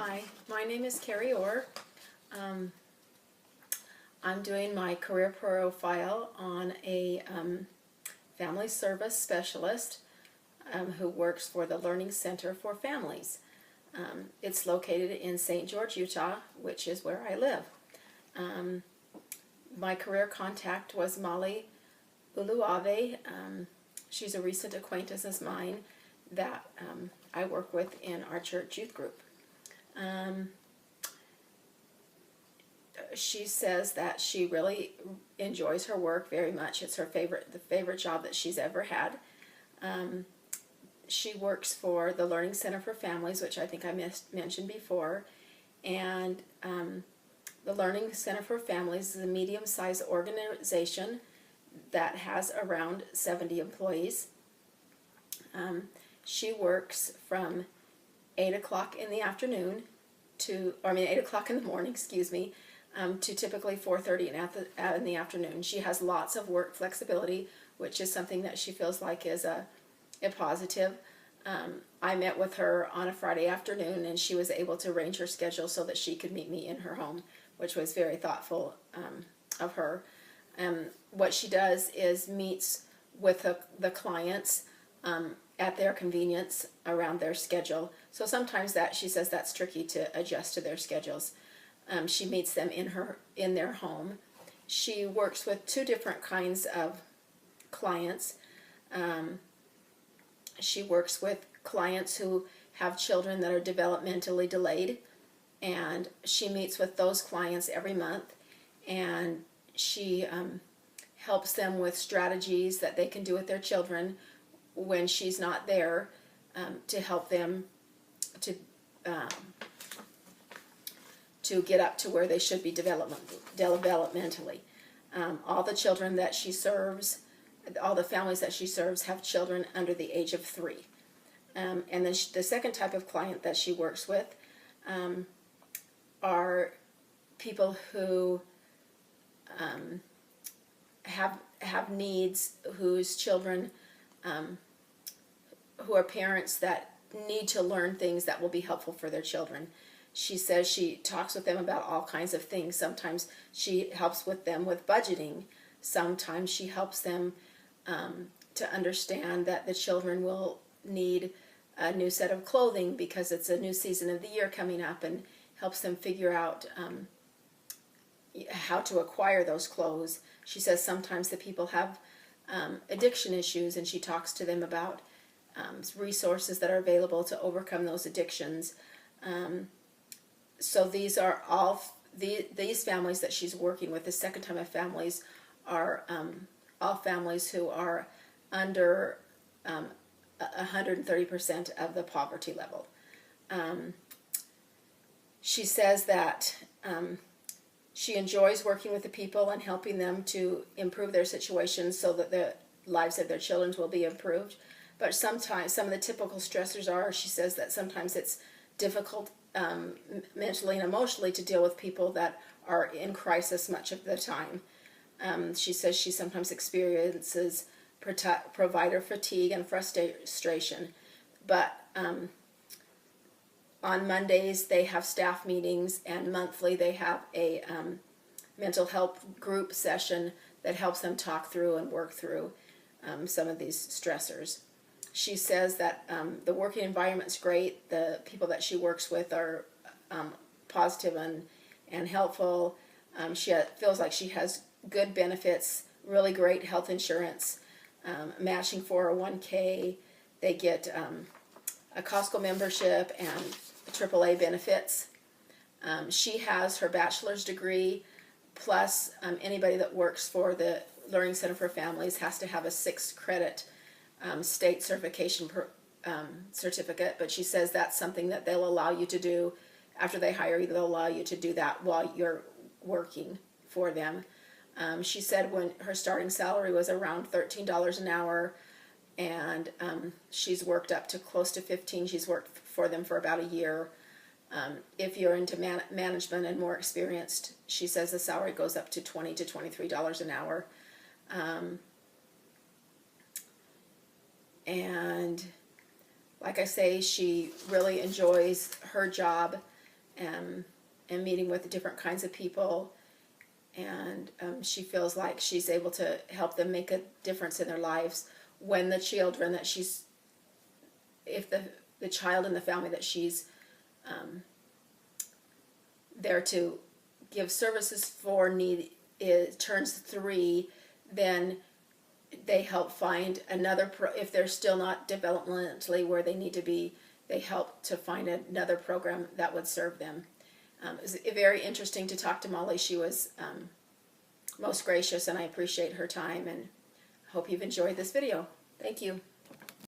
Hi, my name is Carrie Orr. Um, I'm doing my career profile on a family service specialist who works for the Learning Center for Families. It's located in St. George, Utah, which is where I live. My career contact was Molly Uluave. She's a recent acquaintance of mine that I work with in our church youth group. She says that she really enjoys her work very much. It's the favorite job that she's ever had. She works for the Learning Center for Families, which I think I mentioned before, and the Learning Center for Families is a medium-sized organization that has around 70 employees. She works from 8 o'clock in the afternoon to, 8 o'clock in the morning, to typically 4:30 in the afternoon. She has lots of work flexibility, which is something that she feels like is a positive. I met with her on a Friday afternoon, and she was able to arrange her schedule so that she could meet me in her home, which was very thoughtful of her. What she does is meets with the clients at their convenience around their schedule. So sometimes she says that's tricky to adjust to their schedules. She meets them in their home. She works with two different kinds of clients. She works with clients who have children that are developmentally delayed, and she meets with those clients every month, and she helps them with strategies that they can do with their children when she's not there, to help them to get up to where they should be developmentally. All the children that she serves, all the families that she serves have children under the age of 3. And then the second type of client that she works with are people who have needs, whose children, who are parents that need to learn things that will be helpful for their children. She says she talks with them about all kinds of things. Sometimes she helps with them with budgeting. Sometimes she helps them to understand that the children will need a new set of clothing because it's a new season of the year coming up, and helps them figure out how to acquire those clothes. She says sometimes the people have addiction issues, and she talks to them about resources that are available to overcome those addictions. So these are all these families that she's working with. The second type of families are all families who are under 130% of the poverty level. She says that she enjoys working with the people and helping them to improve their situations so that the lives of their children will be improved. But sometimes some of the typical stressors are, she says that sometimes it's difficult mentally and emotionally to deal with people that are in crisis much of the time. She says she sometimes experiences provider fatigue and frustration. But on Mondays they have staff meetings, and monthly they have a mental health group session that helps them talk through and work through some of these stressors. She says that the working environment's great. The people that she works with are positive and helpful. She feels like she has good benefits, really great health insurance, matching 401k. They get a Costco membership and AAA benefits. She has her bachelor's degree, plus anybody that works for the Learning Center for Families has to have a 6-credit state certification certificate, but she says that's something that they'll allow you to do after they hire you. They'll allow you to do that while you're working for them. She said when her starting salary was around $13 an hour, and she's worked up to close to 15. She's worked for them for about a year. If you're into management and more experienced, she says the salary goes up to $20 to $23 an hour. And like I say, she really enjoys her job. and meeting with different kinds of people. And she feels like she's able to help them make a difference in their lives when the children that she's, if the child in the family that she's there to give services for turns 3, then they help find another, if they're still not developmentally where they need to be, they help to find another program that would serve them. It was very interesting to talk to Molly. She was most gracious, and I appreciate her time, and hope you've enjoyed this video. Thank you.